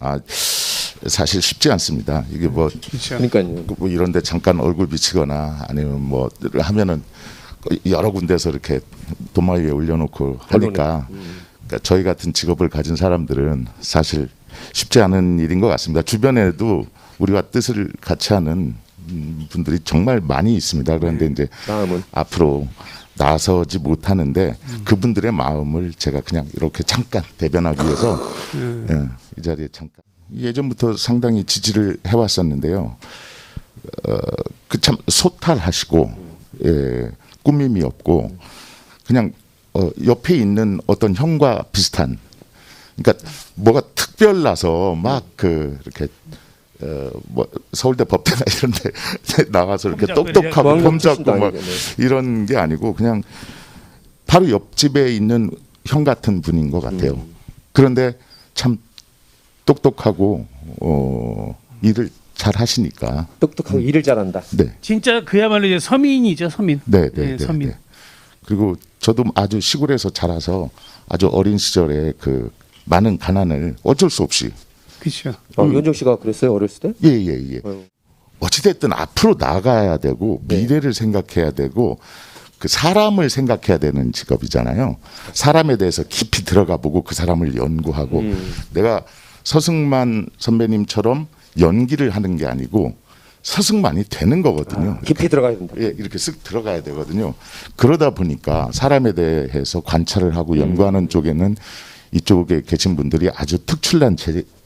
아, 사실 쉽지 않습니다. 이게 뭐, 그렇죠. 그러니까요. 뭐 이런데 잠깐 얼굴 비치거나 아니면 뭐 하면은 여러 군데서 이렇게 도마 위에 올려놓고 하니까 그러니까 저희 같은 직업을 가진 사람들은 사실 쉽지 않은 일인 것 같습니다. 주변에도 우리와 뜻을 같이 하는 분들이 정말 많이 있습니다. 그런데 이제 마음은 앞으로 나서지 못하는데 그분들의 마음을 제가 그냥 이렇게 잠깐 대변하기 위해서 예, 이 자리에 잠깐 예전부터 상당히 지지를 해왔었는데요. 그 참 소탈하시고 예, 꾸밈이 없고 그냥 옆에 있는 어떤 형과 비슷한 그러니까 뭐가 특별나서 막 그 이렇게 뭐 서울대 법대나 이런데 나가서 이렇게 똑똑하고 폼 잡고 막 이런 게 아니고 그냥 바로 옆집에 있는 형 같은 분인 것 같아요. 그런데 참 똑똑하고 일을 잘 하시니까 똑똑하고 일을 잘한다. 네. 진짜 그야말로 이제 서민이죠, 서민. 네, 네, 서민. 네. 그리고 저도 아주 시골에서 자라서 아주 어린 시절에 그 많은 가난을 어쩔 수 없이 그렇죠. 윤정 씨가 그랬어요 어렸을 때? 예. 어찌됐든 앞으로 나가야 되고 미래를 생각해야 되고 그 사람을 생각해야 되는 직업이잖아요. 사람에 대해서 깊이 들어가 보고 그 사람을 연구하고 내가 서승만 선배님처럼 연기를 하는 게 아니고 서승만이 되는 거거든요. 깊이 들어가야 된다. 예, 이렇게 쓱 들어가야 되거든요. 그러다 보니까 사람에 대해서 관찰을 하고 연구하는 쪽에는 이쪽에 계신 분들이 아주 특출난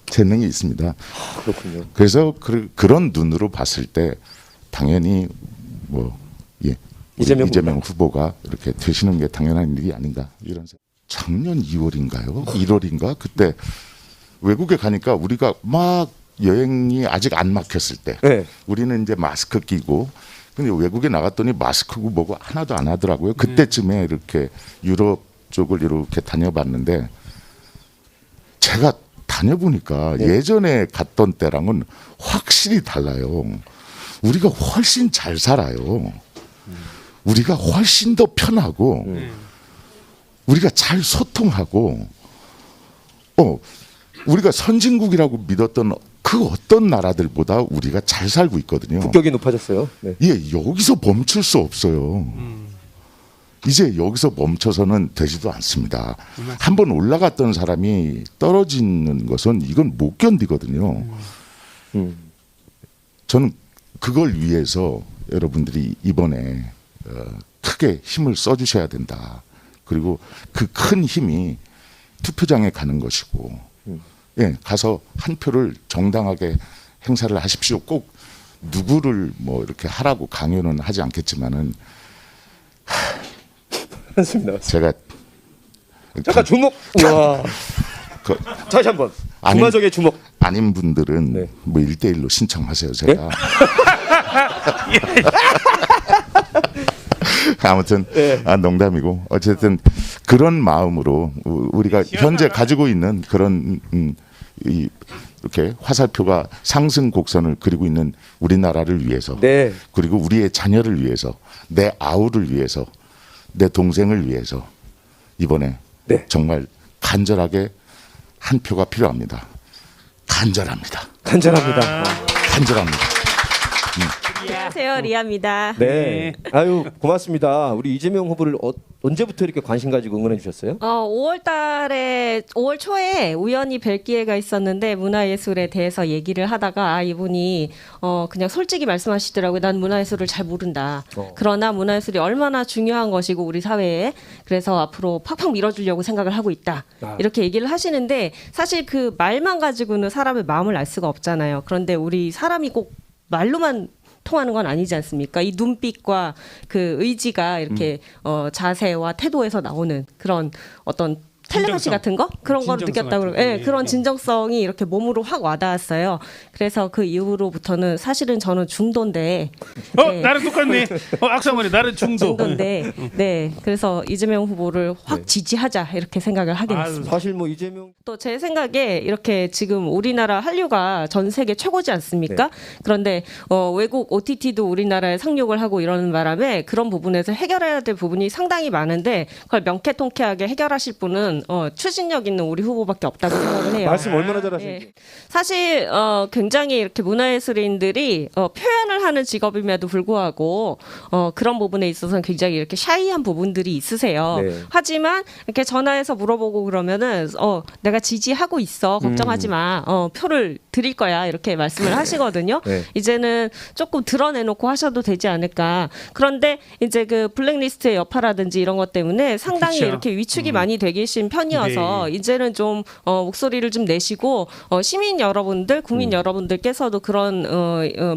재능이 있습니다. 그렇군요. 그래서 그런 눈으로 봤을 때 당연히 뭐 예, 이재명 후보가 이렇게 되시는 게 당연한 일이 아닌가 이런 생각. 작년 2월인가요? 1월인가 그때 외국에 가니까 우리가 막 여행이 아직 안 막혔을 때 네. 우리는 이제 마스크 끼고 근데 외국에 나갔더니 마스크고 뭐고 하나도 안 하더라고요. 그때쯤에 이렇게 유럽 쪽을 이렇게 다녀봤는데 제가 다녀보니까 예전에 갔던 때랑은 확실히 달라요. 우리가 훨씬 잘 살아요. 우리가 훨씬 더 편하고 우리가 잘 소통하고 우리가 선진국이라고 믿었던 그 어떤 나라들보다 우리가 잘 살고 있거든요. 국격이 높아졌어요. 네. 예, 여기서 멈출 수 없어요. 이제 여기서 멈춰서는 되지도 않습니다. 한번 올라갔던 사람이 떨어지는 것은 이건 못 견디거든요. 저는 그걸 위해서 여러분들이 이번에 크게 힘을 써주셔야 된다. 그리고 그 큰 힘이 투표장에 가는 것이고 예, 가서 한 표를 정당하게 행사를 하십시오. 꼭 누구를 뭐 이렇게 하라고 강요는 하지 않겠지만은 한숨 나왔어요. 제가 잠깐 주목. 와. 다시 한번. 주마적의 주목. 아닌 분들은 네. 뭐 1대1로 신청하세요. 제가. 아무튼 농담이고 어쨌든 그런 마음으로 우리가 현재 가지고 있는 그런 이렇게 화살표가 상승 곡선을 그리고 있는 우리나라를 위해서 네. 그리고 우리의 자녀를 위해서 내 아우를 위해서 내 동생을 위해서 이번에 정말 간절하게 한 표가 필요합니다. 간절합니다. 간절합니다. 간절합니다. 안녕하세요, 리아입니다. 네. 아유 고맙습니다. 우리 이재명 후보를 언제부터 이렇게 관심 가지고 응원해 주셨어요? 5월 초에 우연히 뵐 기회가 있었는데 문화예술에 대해서 얘기를 하다가 이분이 그냥 솔직히 말씀하시더라고요. 난 문화예술을 잘 모른다. 그러나 문화예술이 얼마나 중요한 것이고 우리 사회에 그래서 앞으로 팍팍 밀어주려고 생각을 하고 있다. 이렇게 얘기를 하시는데 사실 그 말만 가지고는 사람의 마음을 알 수가 없잖아요. 그런데 우리 사람이 꼭 말로만 통하는 건 아니지 않습니까? 이 눈빛과 그 의지가 이렇게 자세와 태도에서 나오는 그런 어떤 텔레파시 같은 거 그런 거를 느꼈다고 그러고 그런 진정성이 이렇게 몸으로 확 와닿았어요. 그래서 그 이후로부터는 사실은 저는 중도인데 나랑 똑같네. 악사머리 나는 중도인데 그래서 이재명 후보를 확 지지하자 이렇게 생각을 하게 됐습니다. 사실 뭐 이재명 또 제 생각에 이렇게 지금 우리나라 한류가 전 세계 최고지 않습니까? 그런데 외국 OTT도 우리나라에 상륙을 하고 이러는 바람에 그런 부분에서 해결해야 될 부분이 상당히 많은데 그걸 명쾌통쾌하게 해결하실 분은 그런 추진력 있는 우리 후보밖에 없다고 생각을 해요. 말씀 얼마나 잘하시는지. 예. 사실 굉장히 이렇게 문화예술인들이 표현을 하는 직업임에도 불구하고 그런 부분에 있어서는 굉장히 이렇게 샤이한 부분들이 있으세요. 네. 하지만 이렇게 전화해서 물어보고 그러면은 내가 지지하고 있어 걱정하지 마 표를 드릴 거야 이렇게 말씀을 하시거든요. 네. 이제는 조금 드러내놓고 하셔도 되지 않을까. 그런데 이제 그 블랙리스트의 여파라든지 이런 것 때문에 상당히 그쵸. 이렇게 위축이 많이 되 계신 편이어서 이제는 좀 목소리를 좀 내시고 시민 여러분들, 국민 여러분들께서도 그런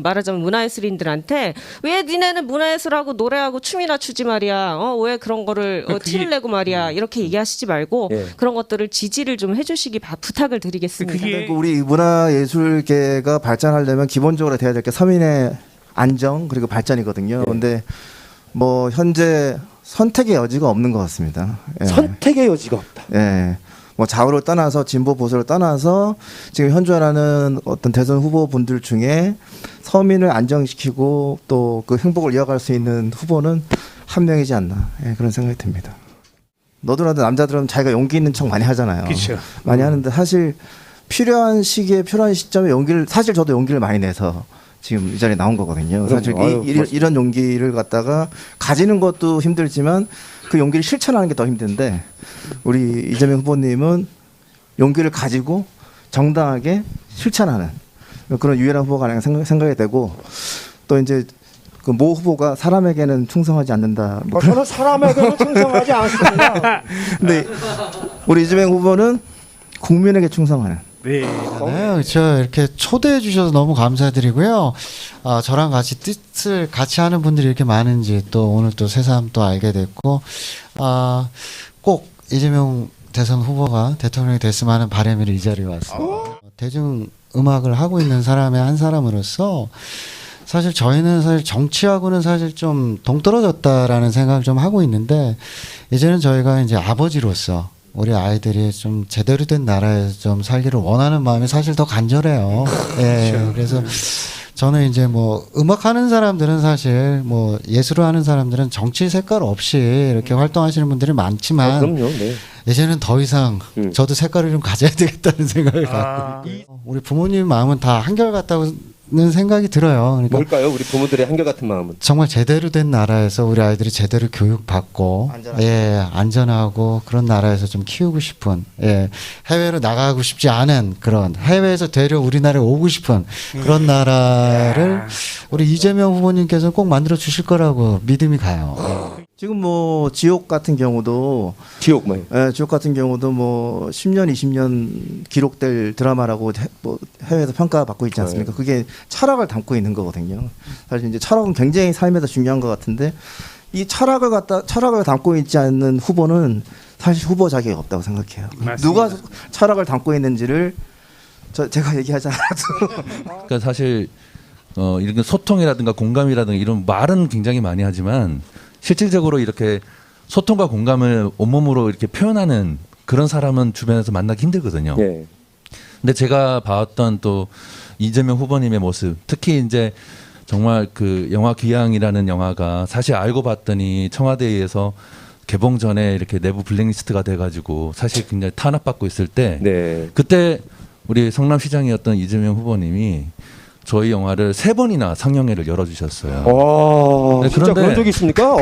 말하자면 문화예술인들한테 왜 니네는 문화예술하고 노래하고 춤이나 추지 말이야. 왜 그런 거를 티를 내고 말이야. 이렇게 얘기하시지 말고 예. 그런 것들을 지지를 좀 해주시기 부탁을 드리겠습니다. 그게 우리 문화예술계가 발전하려면 기본적으로 돼야 될 게 서민의 안정 그리고 발전이거든요. 근데 뭐 현재 선택의 여지가 없는 것 같습니다. 예. 선택의 여지가 없다. 예. 뭐 좌우를 떠나서 진보 보수를 떠나서 지금 현존하는 어떤 대선 후보분들 중에 서민을 안정시키고 또 그 행복을 이어갈 수 있는 후보는 한 명이지 않나 그런 생각이 듭니다. 너도나도 남자들은 자기가 용기 있는 척 많이 하잖아요. 그쵸. 많이 하는데 사실 필요한 시기에 필요한 시점에 용기를 사실 저도 용기를 많이 내서 지금 이 자리에 나온 거거든요. 사실 이런 용기를 갖다가 가지는 것도 힘들지만 그 용기를 실천하는 게 더 힘든데 우리 이재명 후보님은 용기를 가지고 정당하게 실천하는 그런 유일한 후보가 아닌가 생각이 되고 또 이제 그 모 후보가 사람에게는 충성하지 않는다. 저는 사람에게는 충성하지 않습니다. 근데 우리 이재명 후보는 국민에게 충성하는. 네. 네, 그렇죠. 이렇게 초대해 주셔서 너무 감사드리고요. 저랑 같이 뜻을 같이 하는 분들이 이렇게 많은지 또 오늘 또 새삼 또 알게 됐고, 꼭 이재명 대선 후보가 대통령이 됐으면 하는 바람으로 이 자리에 왔습니다. 대중 음악을 하고 있는 사람의 한 사람으로서 사실 저희는 사실 정치하고는 사실 좀 동떨어졌다라는 생각을 좀 하고 있는데 이제는 저희가 이제 아버지로서 우리 아이들이 좀 제대로 된 나라에서 좀 살기를 원하는 마음이 사실 더 간절해요. 예. 그래서 저는 이제 뭐 음악하는 사람들은 사실 뭐 예술을 하는 사람들은 정치 색깔 없이 이렇게 활동하시는 분들이 많지만 그럼요. 네. 이제는 더 이상 저도 색깔을 좀 가져야 되겠다는 생각을 갖고 있고 우리 부모님 마음은 다 한결같다고 생각이 들어요. 그러니까 뭘까요? 우리 부모들의 한결같은 마음은. 정말 제대로 된 나라에서 우리 아이들이 제대로 교육받고 안전하고 그런 나라에서 좀 키우고 싶은 해외로 나가고 싶지 않은 그런 해외에서 되려 우리나라에 오고 싶은 그런 나라를 우리 이재명 후보님께서 꼭 만들어 주실 거라고 믿음이 가요. 지금 뭐 지옥 같은 경우도 지옥 뭐. 지옥 같은 경우도 뭐 10년, 20년 기록될 드라마라고 뭐 해외에서 평가받고 있지 않습니까? 그게 철학을 담고 있는 거거든요. 사실 이제 철학은 굉장히 삶에서 중요한 것 같은데 이 철학을 담고 있지 않는 후보는 사실 후보 자격이 없다고 생각해요. 맞습니다. 누가 철학을 담고 있는지를 제가 얘기하지 않아도 그러니까 사실 이런 소통이라든가 공감이라든가 이런 말은 굉장히 많이 하지만 실질적으로 이렇게 소통과 공감을 온몸으로 이렇게 표현하는 그런 사람은 주변에서 만나기 힘들거든요. 네. 근데 제가 봐왔던 또 이재명 후보님의 모습, 특히 이제 정말 그 영화 귀향이라는 영화가 사실 알고 봤더니 청와대에서 개봉 전에 이렇게 내부 블랙리스트가 돼가지고 사실 굉장히 탄압받고 있을 때 네. 그때 우리 성남시장이었던 이재명 후보님이 저희 영화를 3번이나 상영회를 열어주셨어요. 네, 진짜 그런데 그런 적이 있습니까?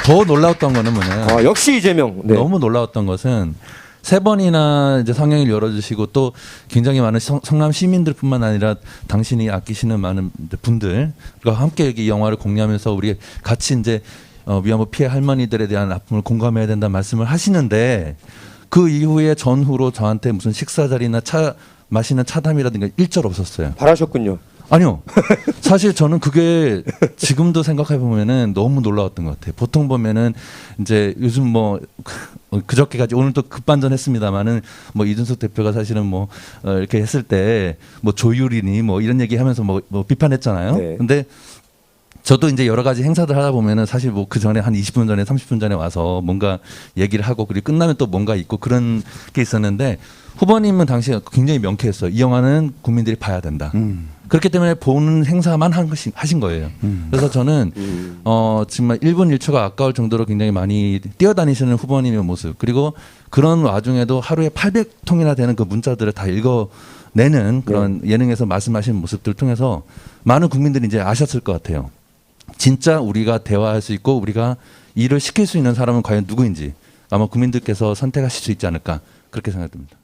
더 놀라웠던 거는 뭐냐? 역시 이재명. 네. 너무 놀라웠던 것은 3번이나 이제 상영을 열어주시고 또 굉장히 많은 성남 시민들뿐만 아니라 당신이 아끼시는 많은 분들과 함께 여기 영화를 공유하면서 우리 같이 이제 위안부 피해 할머니들에 대한 아픔을 공감해야 된다는 말씀을 하시는데 그 이후에 전후로 저한테 무슨 식사 자리나 마시는 차담이라든가 일절 없었어요. 바라셨군요. 아니요. 사실 저는 그게 지금도 생각해 보면은 너무 놀라웠던 것 같아요. 보통 보면은 이제 요즘 뭐 그저께까지 오늘 또 급반전했습니다만은 뭐 이준석 대표가 사실은 뭐 이렇게 했을 때 뭐 조율이니 뭐 이런 얘기하면서 뭐 비판했잖아요. 네. 근데 저도 이제 여러 가지 행사들 하다 보면은 사실 뭐 그 전에 한 20분 전에 30분 전에 와서 뭔가 얘기를 하고 그리고 끝나면 또 뭔가 있고 그런 게 있었는데 후보님은 당시에 굉장히 명쾌했어요. 이 영화는 국민들이 봐야 된다. 그렇기 때문에 보는 행사만 하신 거예요. 그래서 저는 정말 1분 1초가 아까울 정도로 굉장히 많이 뛰어다니시는 후보님의 모습, 그리고 그런 와중에도 하루에 800통이나 되는 그 문자들을 다 읽어내는 그런 예능에서 말씀하시는 모습들을 통해서 많은 국민들이 이제 아셨을 것 같아요. 진짜 우리가 대화할 수 있고 우리가 일을 시킬 수 있는 사람은 과연 누구인지 아마 국민들께서 선택하실 수 있지 않을까 그렇게 생각됩니다.